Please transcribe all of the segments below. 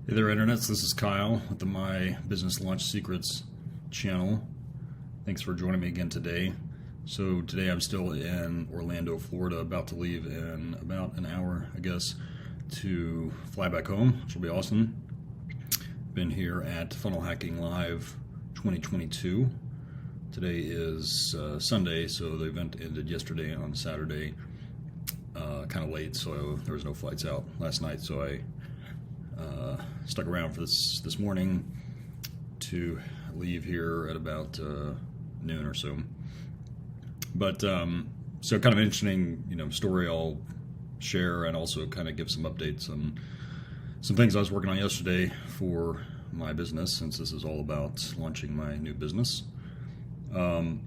Hey there, internets. This is Kyle with the My Business Launch Secrets channel. Thanks for joining me again today. So today I'm still in Orlando, Florida, about to leave in about an hour, I guess, to fly back home, which will be awesome. Been here at Funnel Hacking Live 2022. Today is Sunday, so the event ended yesterday on Saturday, kind of late, so there was no flights out last night, so I stuck around for this morning to leave here at about noon or so. But so kind of an interesting story I'll share, and also kind of give some updates on some things I was working on yesterday for my business, since this is all about launching my new business. So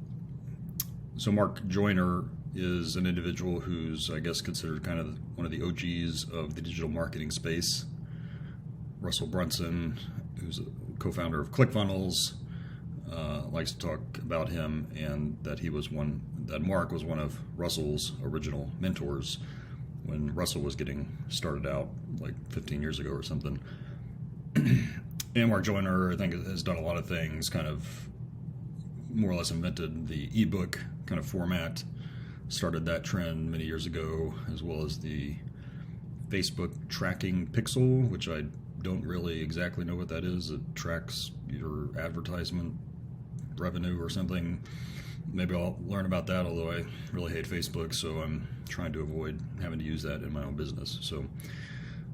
Mark Joyner is an individual who's, I guess, considered kind of one of the OGs of the digital marketing space. Russell Brunson, who's a co-founder of ClickFunnels, likes to talk about him, and that Mark was one of Russell's original mentors when Russell was getting started out like 15 years ago or something. And Mark Joyner, I think, has done a lot of things, kind of more or less invented the ebook kind of format, started that trend many years ago, as well as the Facebook tracking pixel, which I don't really exactly know what that is. It tracks your advertisement revenue or something. Maybe I'll learn about that, although I really hate Facebook, so I'm trying to avoid having to use that in my own business. So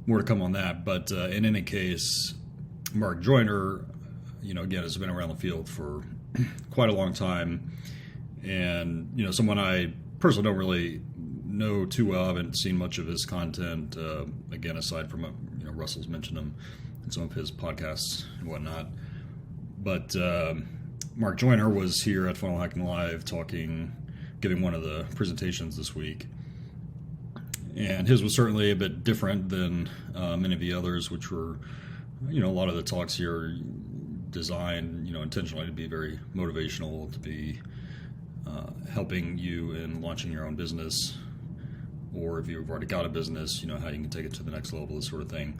more to come on that. But in any case, Mark Joyner, again, has been around the field for quite a long time, and someone I personally don't really know too well. I haven't seen much of his content, again, aside from Russell's mentioned him in some of his podcasts and whatnot. But Mark Joyner was here at Funnel Hacking Live giving one of the presentations this week, and his was certainly a bit different than many of the others, which were, a lot of the talks here are designed, intentionally to be very motivational, to be helping you in launching your own business, or if you've already got a business, how you can take it to the next level, this sort of thing.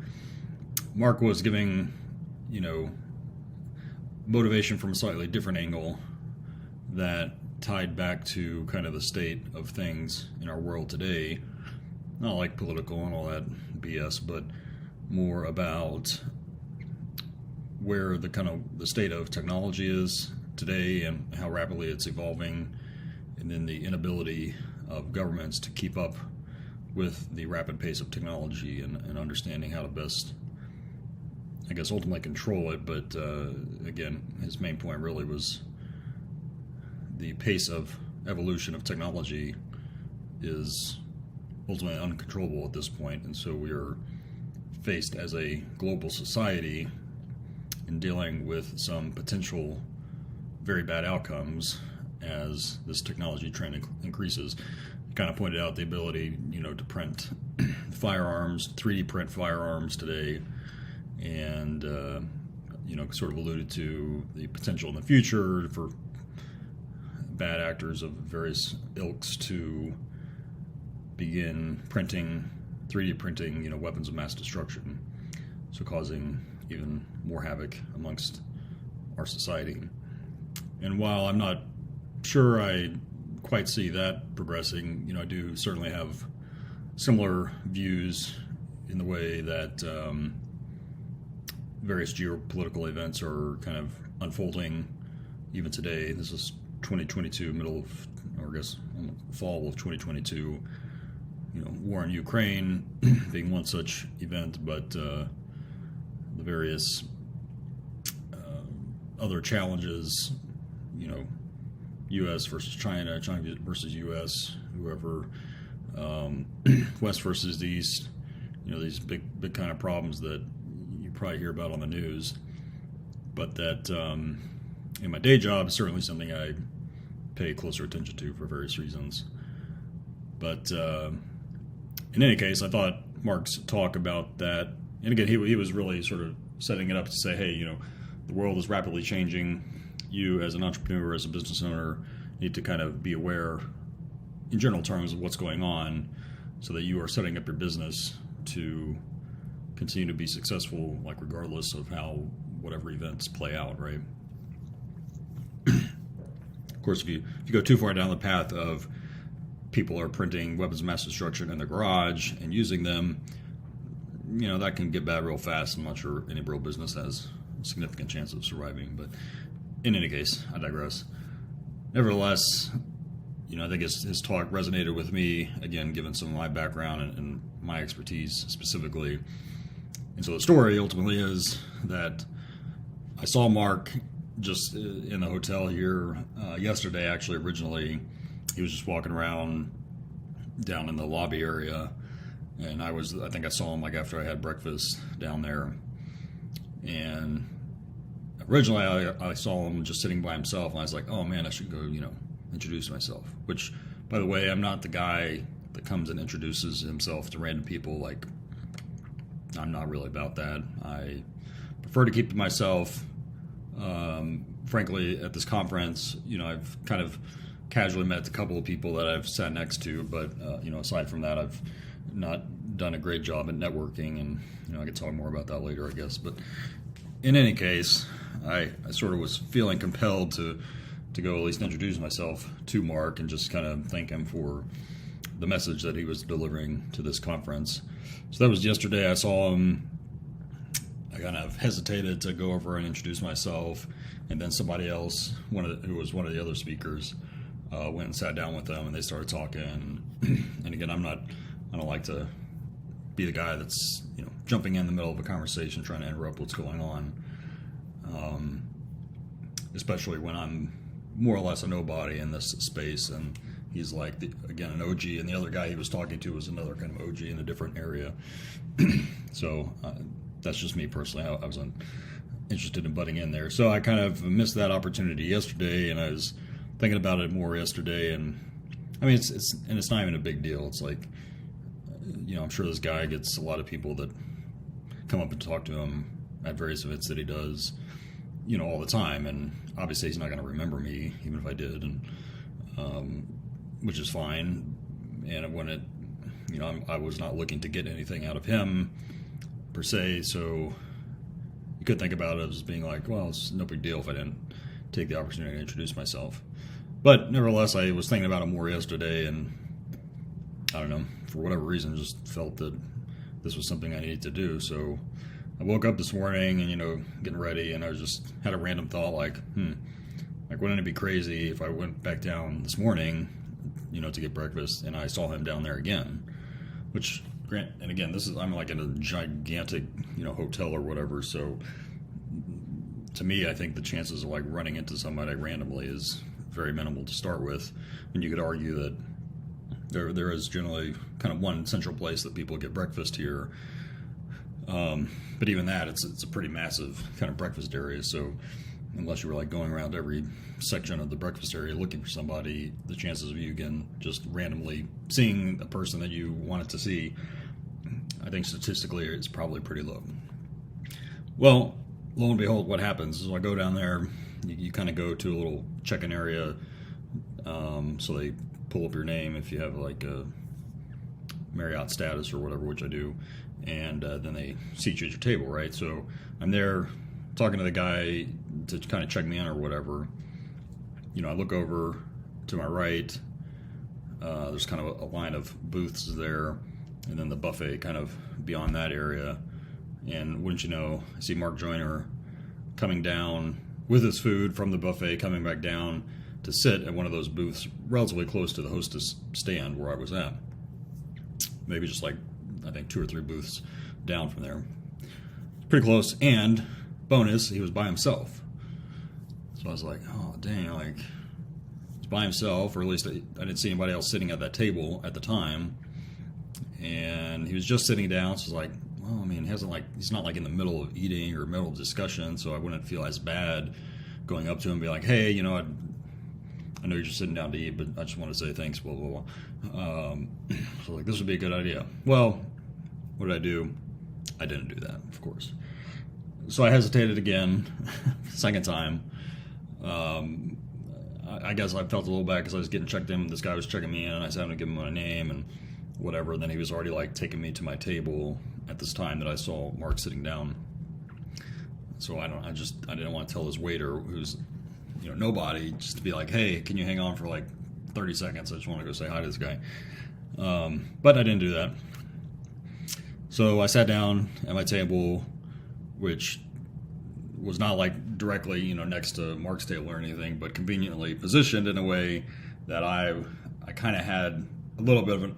Mark was giving, motivation from a slightly different angle that tied back to kind of the state of things in our world today. Not like political and all that BS, but more about where the state of technology is today and how rapidly it's evolving, and then the inability of governments to keep up with the rapid pace of technology, and understanding how to best, I guess, ultimately control it. But again, his main point really was the pace of evolution of technology is ultimately uncontrollable at this point, and so we are faced as a global society in dealing with some potential very bad outcomes as this technology trend increases. Kind of pointed out the ability, to print firearms, 3D print firearms today, and sort of alluded to the potential in the future for bad actors of various ilks to begin 3D printing, weapons of mass destruction, so causing even more havoc amongst our society. And while I'm not sure I quite see that progressing, I do certainly have similar views in the way that various geopolitical events are kind of unfolding even today. This is 2022, fall of 2022. War in Ukraine being one such event, but the various other challenges, U.S. versus China, China versus U.S., whoever, West versus East, these big kind of problems that you probably hear about on the news, but that in my day job is certainly something I pay closer attention to for various reasons. But in any case, I thought Mark's talk about that, and again, he was really sort of setting it up to say, hey, the world is rapidly changing. You, as an entrepreneur, as a business owner, need to kind of be aware in general terms of what's going on, so that you are setting up your business to continue to be successful, like regardless of how whatever events play out, right? Of course, if you go too far down the path of people are printing weapons of mass destruction in their garage and using them, that can get bad real fast. I'm not sure any real business has a significant chance of surviving, but in any case, I digress. Nevertheless, I think his talk resonated with me, again, given some of my background and my expertise specifically. And so the story ultimately is that I saw Mark just in the hotel here yesterday. Actually, originally, he was just walking around down in the lobby area, and I think I saw him like after I had breakfast down there. And originally, I saw him just sitting by himself, and I was like, "Oh man, I should go, introduce myself." Which, by the way, I'm not the guy that comes and introduces himself to random people. Like, I'm not really about that. I prefer to keep to myself. Frankly, at this conference, I've kind of casually met a couple of people that I've sat next to, but aside from that, I've not done a great job at networking, and I could talk more about that later, I guess. But in any case, I sort of was feeling compelled to go at least introduce myself to Mark and just kind of thank him for the message that he was delivering to this conference. So that was yesterday. I saw him. I kind of hesitated to go over and introduce myself, and then somebody else, who was one of the other speakers, went and sat down with them, and they started talking. And again, I don't like to be the guy that's jumping in the middle of a conversation trying to interrupt what's going on, especially when I'm more or less a nobody in this space, and he's like again an OG, and the other guy he was talking to was another kind of OG in a different area. So that's just me personally. I wasn't interested in butting in there, so I kind of missed that opportunity yesterday, and I was thinking about it more yesterday. And I mean, it's not even a big deal. It's like, I'm sure this guy gets a lot of people that come up and talk to him at various events that he does, all the time. And obviously he's not going to remember me, even if I did, and which is fine. And when I was not looking to get anything out of him per se, so you could think about it as being like, well, it's no big deal if I didn't take the opportunity to introduce myself. But nevertheless, I was thinking about it more yesterday, and I don't know, for whatever reason, just felt that this was something I needed to do. So I woke up this morning and, getting ready, and I just had a random thought like, wouldn't it be crazy if I went back down this morning, to get breakfast, and I saw him down there again? Which, and again, I'm like in a gigantic, hotel or whatever, so to me, I think the chances of like running into somebody randomly is very minimal to start with. And you could argue that there is generally kind of one central place that people get breakfast here, but even that, it's a pretty massive kind of breakfast area. So unless you were like going around every section of the breakfast area looking for somebody, the chances of you again just randomly seeing a person that you wanted to see, I think statistically it's probably pretty low. Well, lo and behold, what happens is I go down there. You kind of go to a little check-in area, so they pull up your name if you have like a Marriott status or whatever, which I do, and then they seat you at your table, right? So I'm there talking to the guy to kind of check me in or whatever. I look over to my right. There's kind of a line of booths there, and then the buffet kind of beyond that area. And wouldn't you know, I see Mark Joyner coming down with his food from the buffet, coming back down to sit at one of those booths relatively close to the hostess stand where I was at. Maybe just like, I think 2 or 3 booths down from there. Pretty close, and bonus, he was by himself. So I was like, oh, dang, like, he's by himself, or at least I didn't see anybody else sitting at that table at the time. And he was just sitting down, so I was like, well, I mean, he's not like in the middle of eating or middle of discussion, so I wouldn't feel as bad going up to him and be like, hey, I know you're just sitting down to eat, but I just want to say thanks, blah, blah, blah. So like, this would be a good idea. Well, what did I do? I didn't do that, of course. So I hesitated again, second time. I guess I felt a little bad because I was getting checked in. This guy was checking me in, and I said I'm going to give him my name and whatever. And then he was already like taking me to my table at this time that I saw Mark sitting down. So I didn't want to tell this waiter, who's, nobody, just to be like, hey, can you hang on for like 30 seconds? I just want to go say hi to this guy. But I didn't do that. So I sat down at my table, which was not like directly, next to Mark's table or anything, but conveniently positioned in a way that I kind of had a little bit of an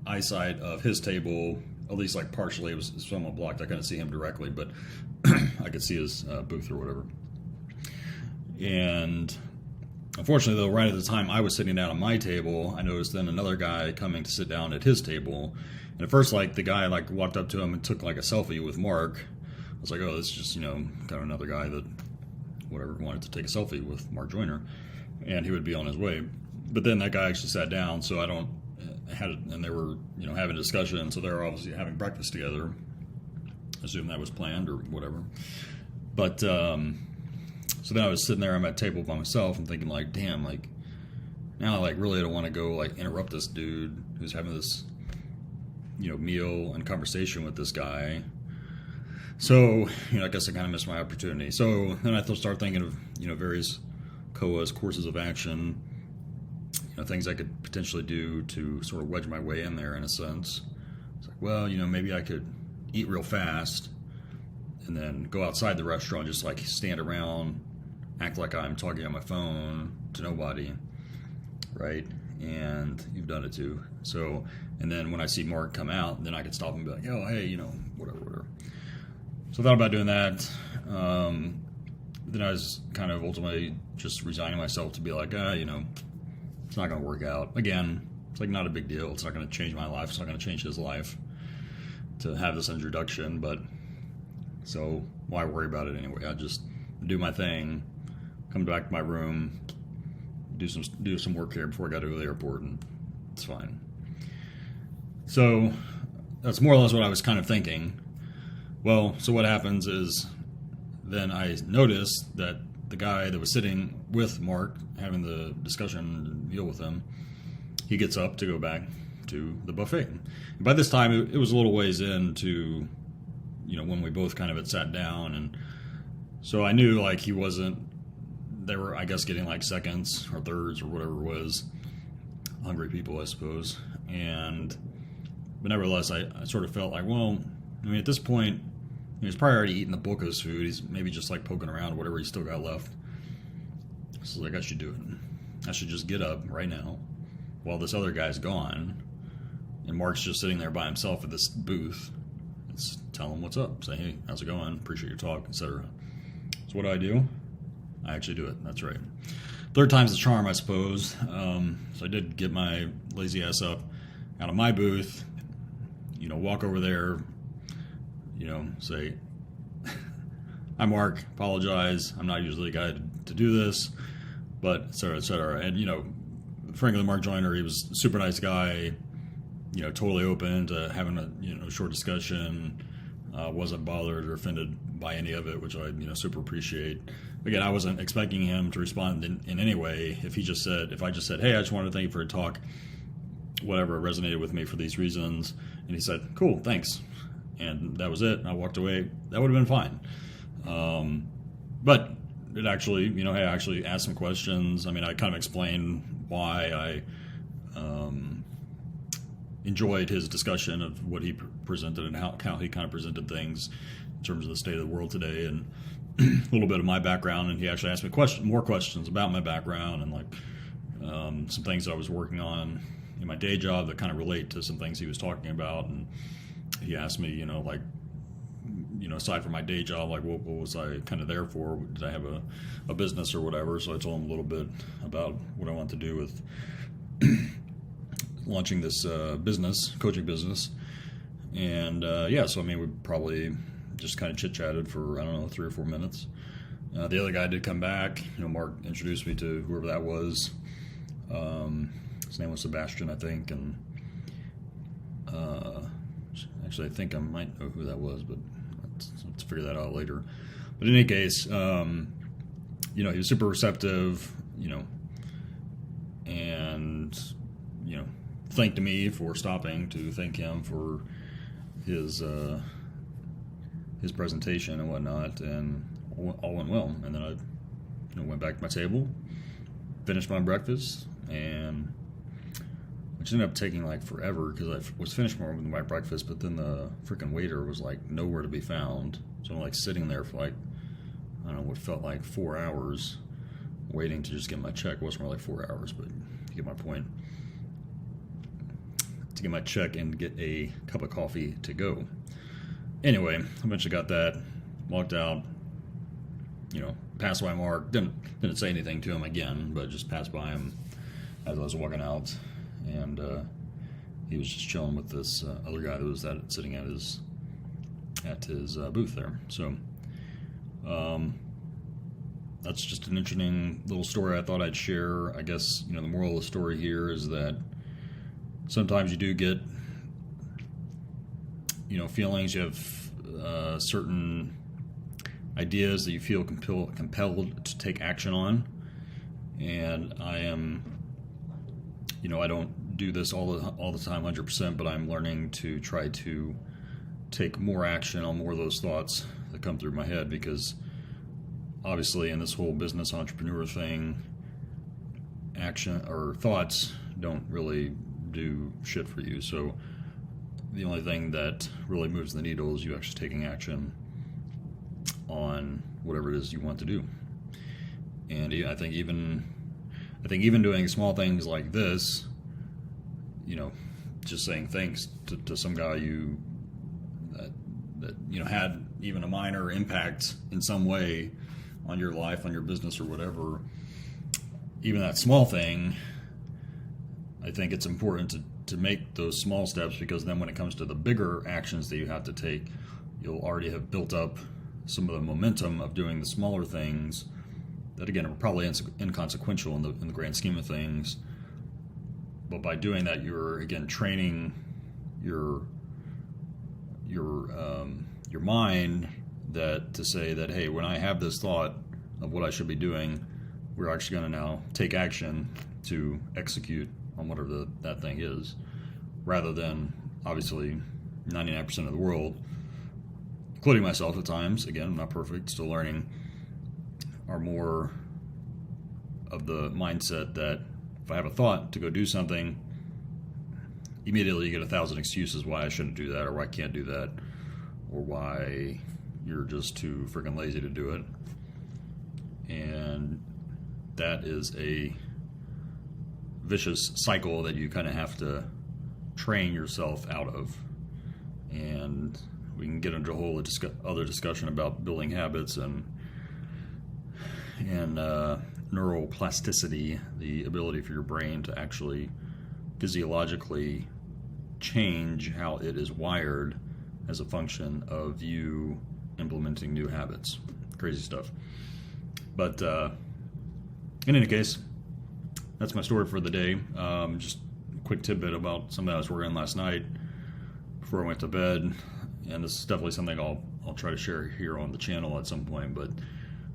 eyesight of his table, at least like partially. It was somewhat blocked. I couldn't see him directly, but I could see his booth or whatever. And unfortunately, though, right at the time I was sitting down at my table, I noticed then another guy coming to sit down at his table. And at first, like, the guy like walked up to him and took like a selfie with Mark. I was like, oh, this is just, kind of another guy that whatever wanted to take a selfie with Mark Joyner, and he would be on his way. But then that guy actually sat down, so and they were, having a discussion, so they were obviously having breakfast together. I assume that was planned or whatever. But so then I was sitting there on my table by myself and thinking, like, damn, like, now I like really don't want to go like interrupt this dude who's having this, meal and conversation with this guy. So, I guess I kind of missed my opportunity. So then I start thinking of, various COAs, courses of action, things I could potentially do to sort of wedge my way in there in a sense. It's like, well, maybe I could eat real fast and then go outside the restaurant, just like stand around, act like I'm talking on my phone to nobody, right? And you've done it too. So, and then when I see Mark come out, then I could stop and be like, oh, hey, whatever. So I thought about doing that. Then I was kind of ultimately just resigning myself to be like, it's not going to work out. Again, it's like not a big deal. It's not going to change my life. It's not going to change his life to have this introduction. But so why worry about it anyway? I just do my thing, come back to my room, do some work here before I got to go to the airport, and it's fine. So that's more or less what I was kind of thinking. Well, so what happens is then I noticed that the guy that was sitting with Mark, having the discussion and deal with him, he gets up to go back to the buffet. And by this time, it was a little ways into, when we both kind of had sat down. And so I knew, like, they were, I guess, getting like seconds or thirds or whatever it was. Hungry people, I suppose. But nevertheless, I sort of felt like, well, at this point, he's probably already eaten the bulk of his food. He's maybe just like poking around whatever he's still got left. So like, I should do it. I should just get up right now while this other guy's gone, and Mark's just sitting there by himself at this booth. Let's tell him what's up. Say, hey, how's it going? Appreciate your talk, etc. So what do? I actually do it. That's right. Third time's the charm, I suppose. So I did get my lazy ass up out of my booth, walk over there, say, hi, Mark, apologize. I'm not usually the guy to do this, but et cetera, et cetera. And, frankly, Mark Joyner, he was a super nice guy, totally open to having a, short discussion, wasn't bothered or offended by any of it, which I, super appreciate. Again, I wasn't expecting him to respond in any way. If I just said, hey, I just wanted to thank you for your talk, whatever, it resonated with me for these reasons. And he said, cool, thanks. And that was it. I walked away. That would have been fine. But it actually, hey, I actually asked some questions. I kind of explained why I enjoyed his discussion of what he presented and how he kind of presented things in terms of the state of the world today, and a little bit of my background. And he actually asked me more questions about my background and like some things I was working on in my day job that kind of relate to some things he was talking about. And he asked me, aside from my day job, like what was I kind of there for? Did I have a business or whatever? So I told him a little bit about what I want to do with launching this coaching business. And so we probably just kind of chit-chatted for, 3 or 4 minutes. The other guy did come back. Mark introduced me to whoever that was. His name was Sebastian, I think, and actually I think I might know who that was, but let's figure that out later. But in any case, he was super receptive, and thanked me for stopping to thank him for his presentation and whatnot, and all went well. And then I went back to my table, finished my breakfast, and which ended up taking like forever because I was finished with my breakfast, but then the freaking waiter was like nowhere to be found. So I'm like sitting there for like, I don't know, what felt like 4 hours waiting to just get my check. It wasn't really like 4 hours, but you get my point. To get my check and get a cup of coffee to go. Anyway, eventually got that, walked out, passed by Mark, didn't say anything to him again, but just passed by him as I was walking out, and he was just chilling with this other guy that was sitting at his booth there. So that's just an interesting little story I thought I'd share. I guess the moral of the story here is that sometimes you do get feelings, you have certain ideas that you feel compelled to take action on, and I am I don't do this all the time 100%, but I'm learning to try to take more action on more of those thoughts that come through my head, because obviously in this whole business entrepreneur thing, action or thoughts don't really do shit for you. So the only thing that really moves the needle is you actually taking action on whatever it is you want to do. And I think even doing small things like this, just saying thanks to some guy that had even a minor impact in some way on your life, on your business or whatever, even that small thing, I think it's important to make those small steps, because then when it comes to the bigger actions that you have to take, you'll already have built up some of the momentum of doing the smaller things that, again, are probably inconsequential in the grand scheme of things. But by doing that, you're, again, training your mind to say that, hey, when I have this thought of what I should be doing, we're actually going to now take action to execute on whatever that thing is, rather than obviously 99% of the world, including myself at times, again, I'm not perfect, still learning, are more of the mindset that if I have a thought to go do something, immediately you get 1,000 excuses why I shouldn't do that, or why I can't do that, or why you're just too freaking lazy to do it. And that is a vicious cycle that you kind of have to train yourself out of. And we can get into a whole other discussion about building habits and neuroplasticity, the ability for your brain to actually physiologically change how it is wired as a function of you implementing new habits. Crazy stuff. But in any case, that's my story for the day. Just a quick tidbit about something I was working on last night before I went to bed, and this is definitely something I'll try to share here on the channel at some point, but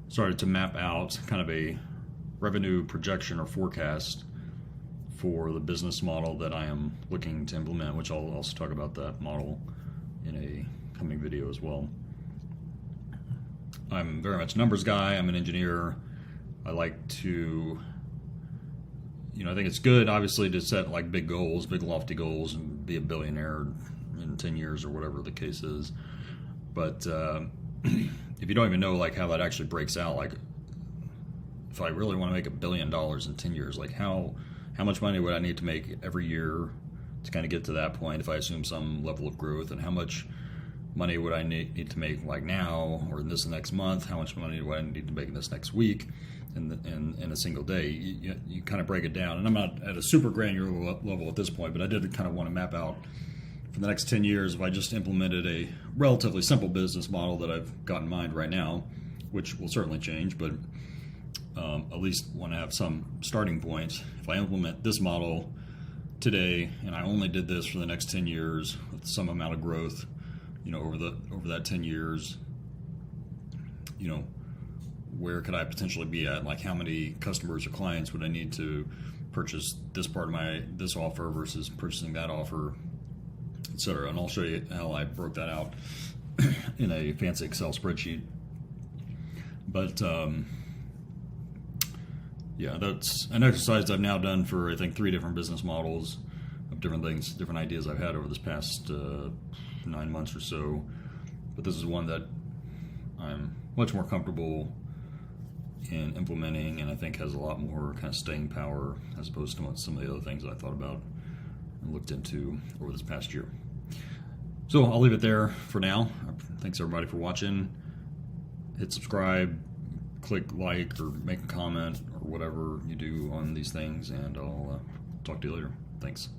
started to map out kind of a revenue projection or forecast for the business model that I am looking to implement, which I'll also talk about that model in a coming video as well. I'm very much a numbers guy. I'm an engineer. I like to, I think it's good, obviously, to set like big goals, big lofty goals, and be a billionaire in 10 years or whatever the case is. But if you don't even know like how that actually breaks out, like if I really want to make $1 billion in 10 years, like how much money would I need to make every year to kind of get to that point if I assume some level of growth, and how much money would I need to make like now or in this next month? How much money do I need to make in this next week in a single day? You kind of break it down. And I'm not at a super granular level at this point, but I did kind of want to map out for the next 10 years if I just implemented a relatively simple business model that I've got in mind right now, which will certainly change, but at least want to have some starting point. If I implement this model today and I only did this for the next 10 years with some amount of growth, over that 10 years, where could I potentially be at? Like how many customers or clients would I need to purchase this part of this offer versus purchasing that offer etc. And I'll show you how I broke that out in a fancy Excel spreadsheet. But yeah, that's an exercise I've now done for, I think, 3 different business models of different things, different ideas I've had over this past 9 months or so. But this is one that I'm much more comfortable in implementing, and I think has a lot more kind of staying power as opposed to some of the other things I thought about and looked into over this past year. So I'll leave it there for now. Thanks everybody for watching. Hit subscribe, click like, or make a comment, or whatever you do on these things, and I'll talk to you later. Thanks.